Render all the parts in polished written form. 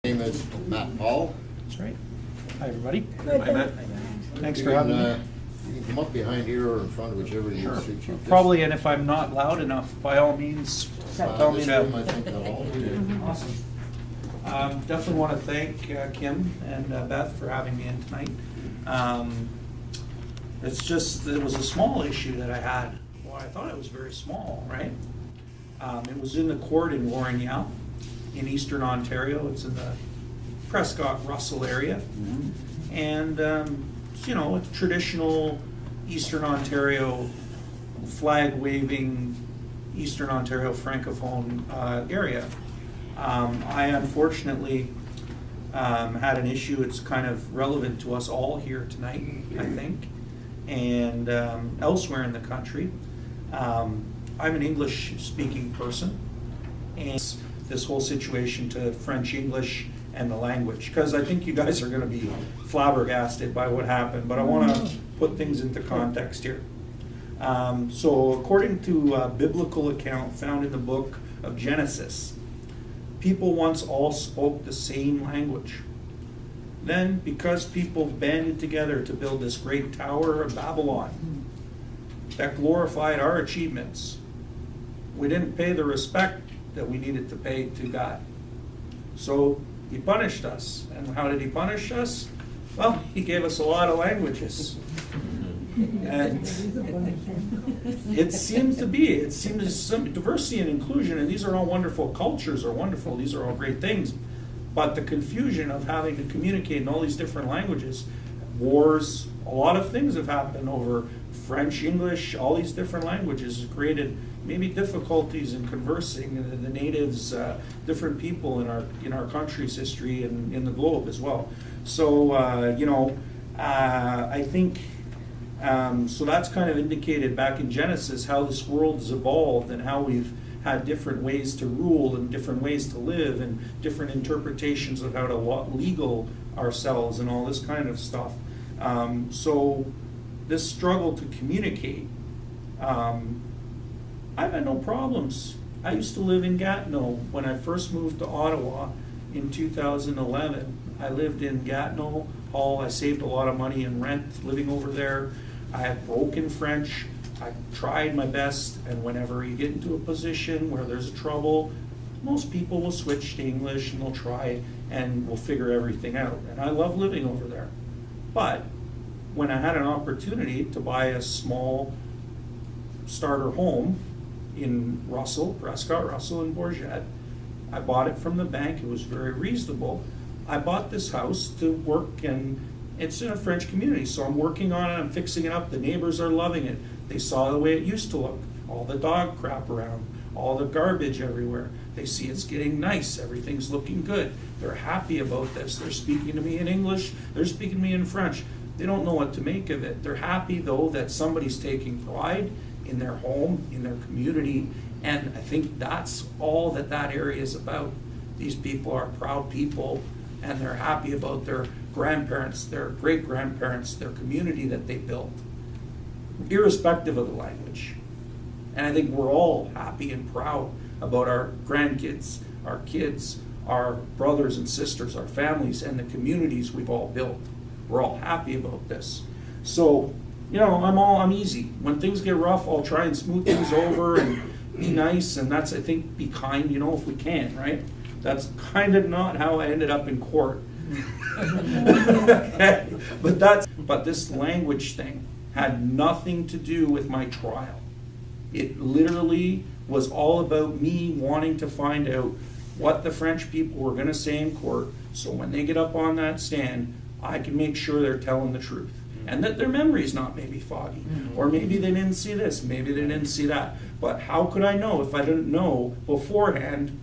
Name is Matt Paul. That's right. Hi, everybody. Hi, Matt. Thanks You for can, having me. You can come up behind here or in front, whichever you Sure. suits you. Probably, and if I'm not loud enough, by all means, tell me This room, I to. think that'll all do. Awesome. Definitely want to thank Kim and Beth for having me in tonight. It's just, it was a small issue that I had. Well, I thought it was very small, right? It was in the court in Warrenyow in Eastern Ontario. It's in the Prescott-Russell area. And, you know, it's traditional Eastern Ontario flag-waving Eastern Ontario Francophone area. I unfortunately had an issue. It's kind of relevant to us all here tonight, I think, and elsewhere in the country. I'm an English-speaking person, and this whole situation to French-English and the language, because I think you guys are going to be flabbergasted by what happened, but I want to put things into context here. So according to a biblical account found in the book of Genesis, people once all spoke the same language. Then, because people banded together to build this great Tower of Babylon that glorified our achievements, we didn't pay the respect that we needed to pay to God. So he punished us. And how did he punish us? Well, he gave us a lot of languages. And it seems some diversity and inclusion, and these are all wonderful, cultures are wonderful, these are all great things, but the confusion of having to communicate in all these different languages, wars, a lot of things have happened over French, English, all these different languages has created maybe difficulties in conversing the natives, different people in our country's history and in the globe as well. So I think so that's kind of indicated back in Genesis how this world has evolved and how we've had different ways to rule and different ways to live and different interpretations of how to legal ourselves and all this kind of stuff. So this struggle to communicate, I've had no problems. I used to live in Gatineau when I first moved to Ottawa in 2011. I lived in Gatineau Hall. I saved a lot of money in rent living over there. I had broken French. I tried my best, and whenever you get into a position where there's trouble, most people will switch to English and they'll try and we'll figure everything out. And I love living over there. But when I had an opportunity to buy a small starter home in Prescott, Russell, and Bourget, I bought it from the bank. It was very reasonable. I bought this house to work, and it's in a French community, so I'm working on it, I'm fixing it up, the neighbors are loving it. They saw the way it used to look, all the dog crap around, all the garbage everywhere. They see it's getting nice, everything's looking good. They're happy about this. They're speaking to me in English, they're speaking to me in French. They don't know what to make of it. They're happy, though, that somebody's taking pride in their home, in their community, and I think that's all that area is about. These people are proud people, and they're happy about their grandparents, their great-grandparents, their community that they built, irrespective of the language. And I think we're all happy and proud about our grandkids, our kids, our brothers and sisters, our families, and the communities we've all built. We're all happy about this. So, you know, I'm easy. When things get rough, I'll try and smooth things over and be nice, and that's, I think, be kind, you know, if we can, right? That's kind of not how I ended up in court. But this language thing had nothing to do with my trial. It literally was all about me wanting to find out what the French people were going to say in court, so when they get up on that stand, I can make sure they're telling the truth. And that their memory's not maybe foggy. Or maybe they didn't see this, maybe they didn't see that. But how could I know if I didn't know beforehand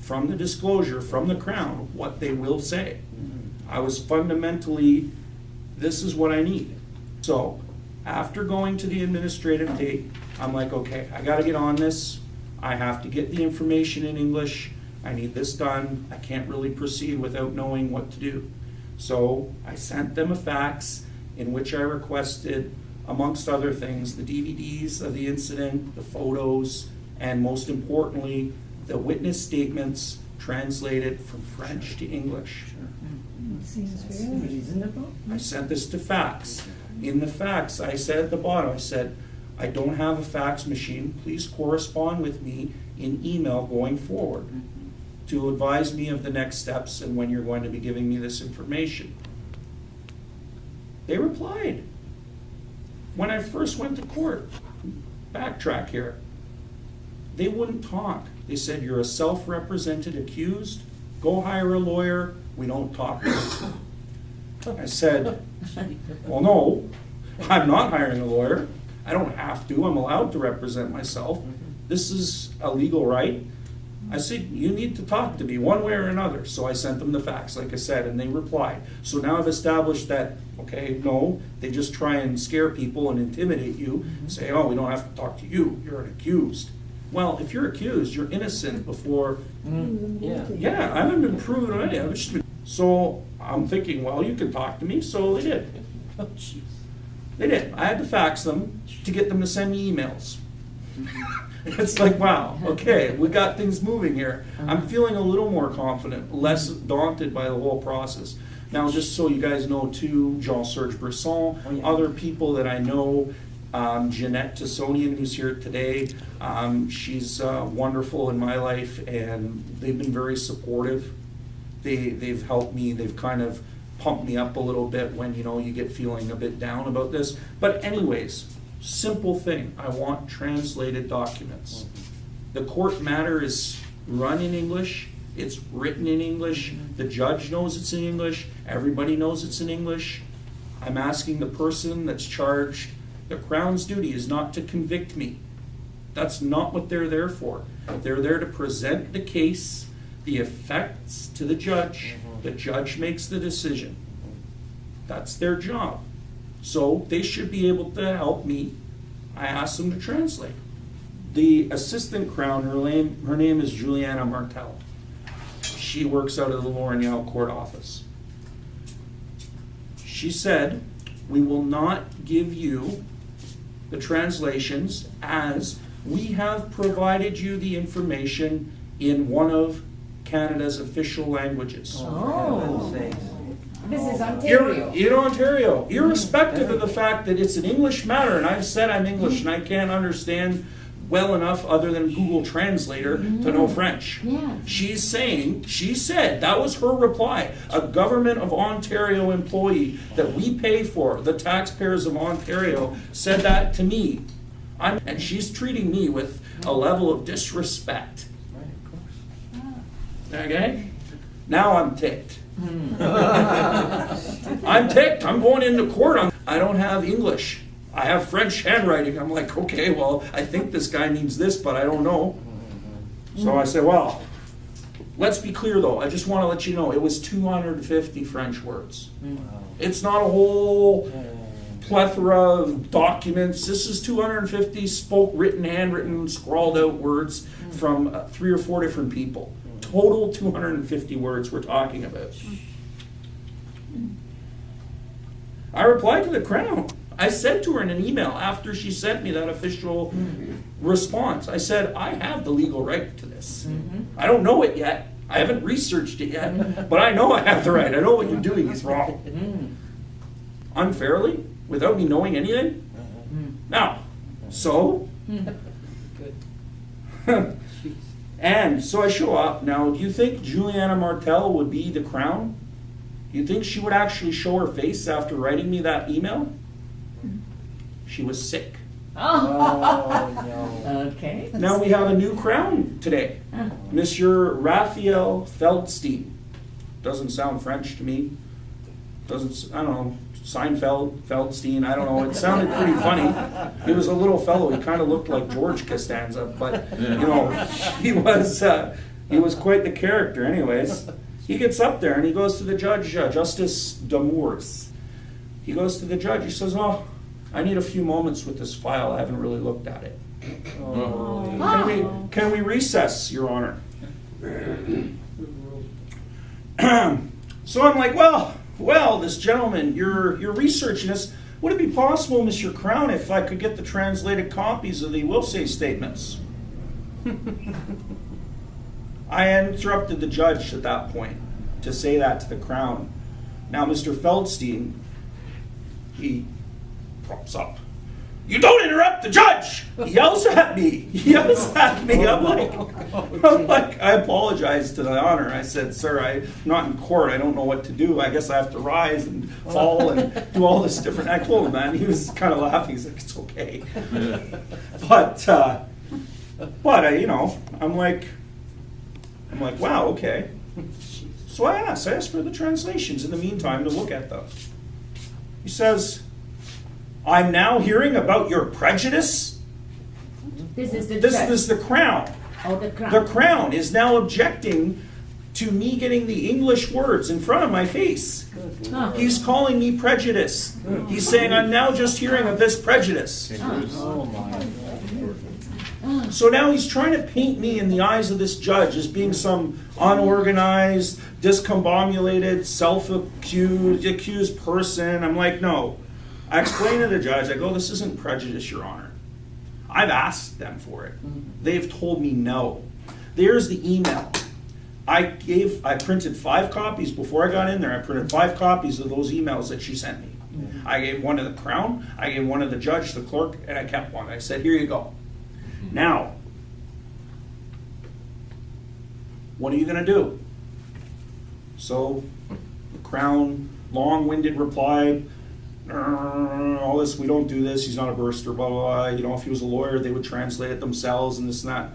from the disclosure, from the Crown, what they will say? I was fundamentally, this is what I need. So after going to the administrative date, I'm like, okay, I got to get on this. I have to get the information in English. I need this done. I can't really proceed without knowing what to do. So I sent them a fax in which I requested, amongst other things, the DVDs of the incident, the photos, and most importantly, the witness statements translate it from French to English. Seems very reasonable. I sent this to fax. In the fax, I said at the bottom, I said, I don't have a fax machine. Please correspond with me in email going forward to advise me of the next steps and when you're going to be giving me this information. They replied. When I first went to court, backtrack here, they wouldn't talk. They said, you're a self-represented accused. Go hire a lawyer. We don't talk to you. I said, well, no, I'm not hiring a lawyer. I don't have to. I'm allowed to represent myself. This is a legal right. I said, you need to talk to me one way or another. So I sent them the fax, like I said, and they replied. So now I've established that, okay, no, they just try and scare people and intimidate you, say, oh, we don't have to talk to you. You're an accused. Well, if you're accused, you're innocent before. Yeah, I haven't been proven of anything. So I'm thinking, well, you can talk to me. So they did. They did. I had to fax them to get them to send me emails. It's like, wow, okay, we got things moving here. I'm feeling a little more confident, less daunted by the whole process. Now, just so you guys know too, Jean-Serge Brisson, other people that I know, Jeanette Tessonian, who's here today, she's wonderful in my life, and they've been very supportive. They've helped me, they've kind of pumped me up a little bit when, you know, you get feeling a bit down about this. But anyways, simple thing, I want translated documents. The court matter is run in English, it's written in English, the judge knows it's in English, everybody knows it's in English. I'm asking the person that's charged, the Crown's duty is not to convict me. That's not what they're there for. They're there to present the case, the effects to the judge makes the decision. That's their job. So they should be able to help me. I asked them to translate. The assistant Crown, her name is Juliana Martel. She works out of the Lorneau court office. She said, we will not give you the translations as we have provided you the information in one of Canada's official languages. Oh. This is Ontario. In Ontario, irrespective of the fact that it's an English matter, and I've said I'm English and I can't understand well enough other than Google Translator to know French. Yeah. She said, that was her reply, a government of Ontario employee that we pay for, the taxpayers of Ontario, said that to me. And she's treating me with a level of disrespect. Okay? Now I'm ticked. I'm ticked. I'm going into court. I don't have English. I have French handwriting. I'm like, okay, well, I think this guy needs this, but I don't know. So I said, well, let's be clear though. I just want to let you know it was 250 French words. It's not a whole plethora of documents. This is 250 written, handwritten, scrawled out words from 3 or 4 different people. Total 250 words we're talking about. I replied to the Crown. I said to her in an email after she sent me that official response, I said, I have the legal right to this. I don't know it yet. I haven't researched it yet, but I know I have the right. I know what you're doing is wrong. Unfairly? Without me knowing anything? Now, so? And so I show up. Now, do you think Juliana Martel would be the Crown? Do you think she would actually show her face after writing me that email? She was sick. Okay. Now we have a new Crown today. Monsieur Raphael Feldstein. Doesn't sound French to me. I don't know, Seinfeld, Feldstein, I don't know. It sounded pretty funny. He was a little fellow. He kind of looked like George Costanza, but, you know, he was quite the character anyways. He gets up there and he goes to the judge, Justice Damours. He goes to the judge. He says, oh, I need a few moments with this file. I haven't really looked at it. Can we recess, Your Honor? So I'm like, well, this gentleman, you're researching this. Would it be possible, Mr. Crown, if I could get the translated copies of the will say statements? I interrupted the judge at that point to say that to the Crown. Now, Mr. Feldstein, he props up. You don't interrupt the judge! He yells at me. He yells at me. I'm like, I apologize to the honor. I said, sir, I'm not in court. I don't know what to do. I guess I have to rise and fall and do all this different. I told him that. And he was kind of laughing. He's like, it's okay. But I'm like, wow, okay. So I asked for the translations in the meantime to look at them. He says, I'm now hearing about your prejudice. This is the This judge. is the Crown. Oh, the Crown. The Crown is now objecting to me getting the English words in front of my face. Huh. He's calling me prejudice. He's saying I'm now just hearing of this prejudice. Oh, my. So now he's trying to paint me in the eyes of this judge as being some unorganized, discombobulated, accused person. I'm like, no. I explained to the judge, I go, this isn't prejudice, Your Honor. I've asked them for it. They've told me no. There's the email. I printed 5 copies before I got in there. I printed 5 copies of those emails that she sent me. I gave one to the Crown, I gave one to the judge, the clerk, and I kept one. I said, here you go. Now, what are you going to do? So the Crown, long-winded reply, all this, we don't do this, he's not a burster, blah, blah, blah. If he was a lawyer, they would translate it themselves and this and that.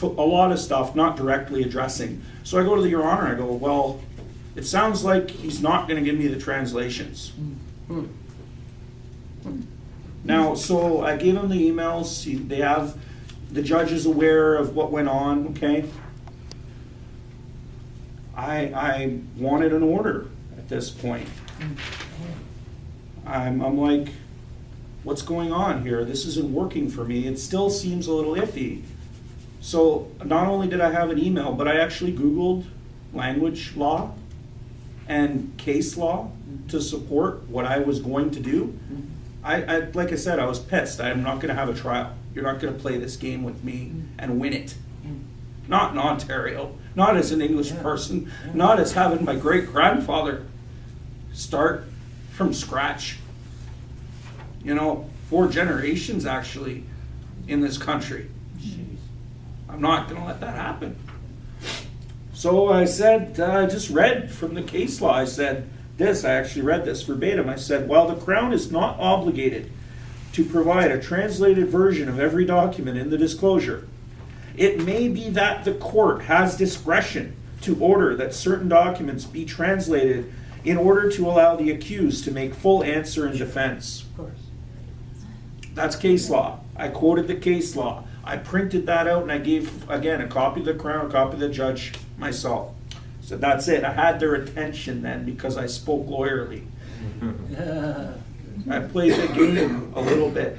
A lot of stuff, not directly addressing. So I go to the Your Honor, I go, well, it sounds like he's not going to give me the translations. Now, so I gave him the emails. The judge is aware of what went on, okay? I wanted an order at this point. I'm like, what's going on here? This isn't working for me. It still seems a little iffy. So not only did I have an email, but I actually Googled language law and case law to support what I was going to do. I like I said, I was pissed. I'm not going to have a trial. You're not going to play this game with me and win it. Not in Ontario. Not as an English person. Not as having my great-grandfather start from scratch. 4 generations actually in this country. I'm not going to let that happen. So I said, I just read from the case law. I said this, I actually read this verbatim. I said, while the Crown is not obligated to provide a translated version of every document in the disclosure, it may be that the court has discretion to order that certain documents be translated in order to allow the accused to make full answer in defense. Of course. That's case law. I quoted the case law. I printed that out and I gave, again, a copy of the Crown, a copy of the judge myself. So that's it. I had their attention then because I spoke lawyerly. I played the game a little bit.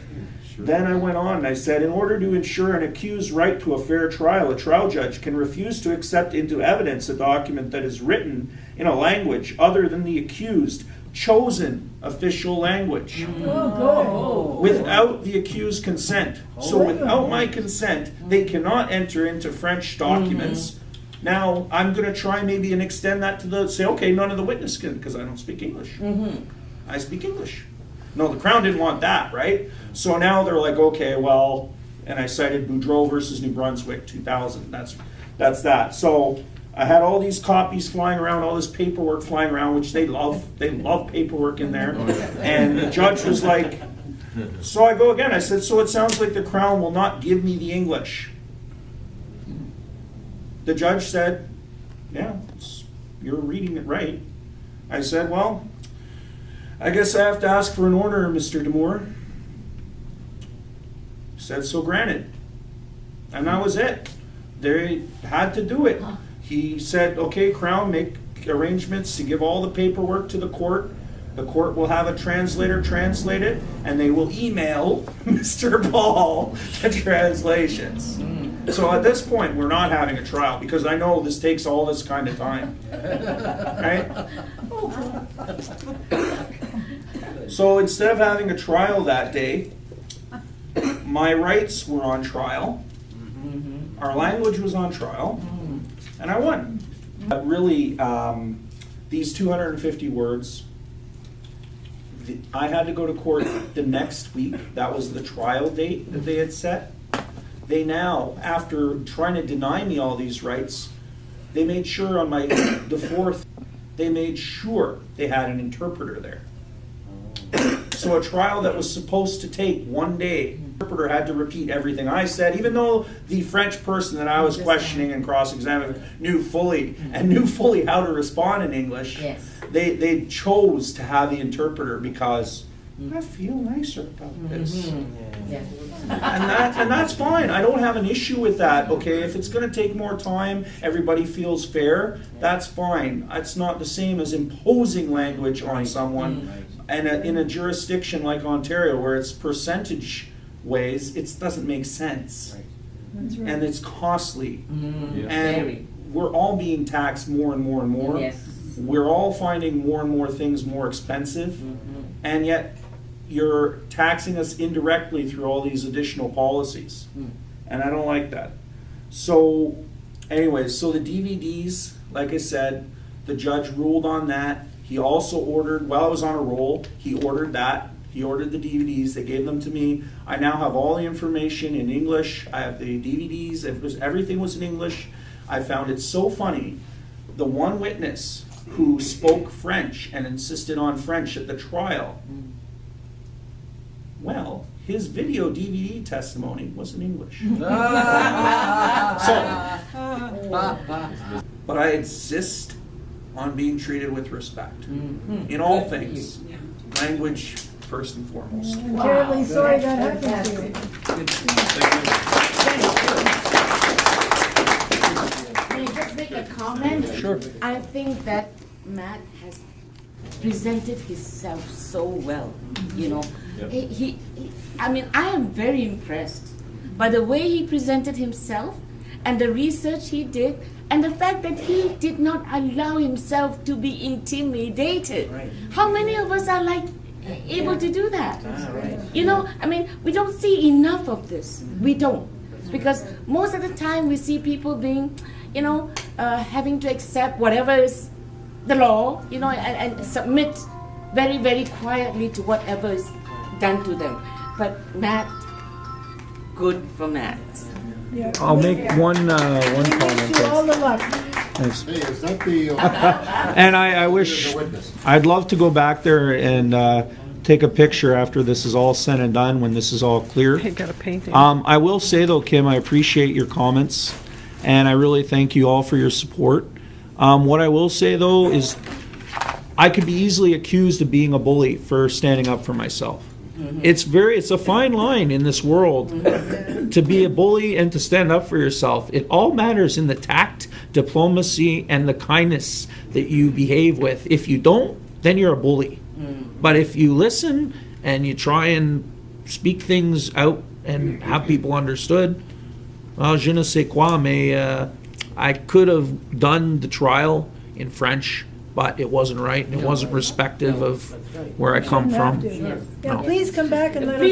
Then I went on and I said, in order to ensure an accused's right to a fair trial, a trial judge can refuse to accept into evidence a document that is written in a language other than the accused chosen official language without the accused's consent. So without my consent, they cannot enter into French documents. Now, I'm going to try maybe and extend that to say, okay, none of the witness can, because I don't speak English. I speak English. No, the Crown didn't want that, right? So now they're like, okay, well, and I cited Boudreau versus New Brunswick, 2000. That's that. So I had all these copies flying around, all this paperwork flying around, which they love. They love paperwork in there. And the judge was like, so I go again. I said, so it sounds like the Crown will not give me the English. The judge said, yeah, you're reading it right. I said, well, I guess I have to ask for an order, Mr. D'Amour. He said, so granted. And that was it. They had to do it. He said, okay, Crown, make arrangements to give all the paperwork to the court. The court will have a translator translate it, and they will email Mr. Ball the translations. So at this point, we're not having a trial, because I know this takes all this kind of time. Right? So instead of having a trial that day, my rights were on trial. our language was on trial, and I won. Really, these 250 words, I had to go to court the next week. That was the trial date that they had set. They now, after trying to deny me all these rights, they made sure on the 4th, they made sure they had an interpreter there. So a trial that was supposed to take 1 day, the interpreter had to repeat everything I said, even though the French person that I was questioning and cross-examining knew fully how to respond in English. Yes. They chose to have the interpreter because I feel nicer about this. Yeah. And that's fine. I don't have an issue with that, okay? If it's going to take more time, everybody feels fair, that's fine. It's not the same as imposing language on someone. And in a jurisdiction like Ontario, where it's percentage ways, it doesn't make sense. And it's costly. Very. And we're all being taxed more and more and more. Yes. We're all finding more and more things more expensive. And yet, you're taxing us indirectly through all these additional policies. And I don't like that. So, anyways, so the DVDs, like I said, the judge ruled on that. He also ordered, while I was on a roll, he ordered that. He ordered the DVDs. They gave them to me. I now have all the information in English. I have the DVDs. Everything was in English. I found it so funny. The one witness who spoke French and insisted on French at the trial, well, his video DVD testimony was in English. But I insist on being treated with respect in all things. Language first and foremost. I'm terribly sorry that happened to you. Can I just make a comment? Sure. I think that Matt has presented himself so well, you know. I mean, I am very impressed by the way he presented himself and the research he did and the fact that he did not allow himself to be intimidated. Right. How many of us are like able to do that? Right. You know, I mean, we don't see enough of this. We don't. Because most of the time we see people being, you know, having to accept whatever is the law, you know, and submit very, very quietly to whatever is done to them. But Matt, good for Matt. Yeah. I'll make one We comment. wish you all the luck. Thanks. Hey, is that the, And I wish, the witness? I'd love to go back there and take a picture after this is all said and done, when this is all clear. Got a painting. I will say though, Kim, I appreciate your comments, and I really thank you all for your support. What I will say though is, I could be easily accused of being a bully for standing up for myself. It's a fine line in this world to be a bully and to stand up for yourself. It all matters in the tact, diplomacy, and the kindness that you behave with. If you don't, then you're a bully. But if you listen and you try and speak things out and have people understood, well, je ne sais quoi, mais I could have done the trial in French, but it wasn't right and it wasn't respective of where I come Shouldn't have from. to. Yes. Yeah, No. please come back and let us Please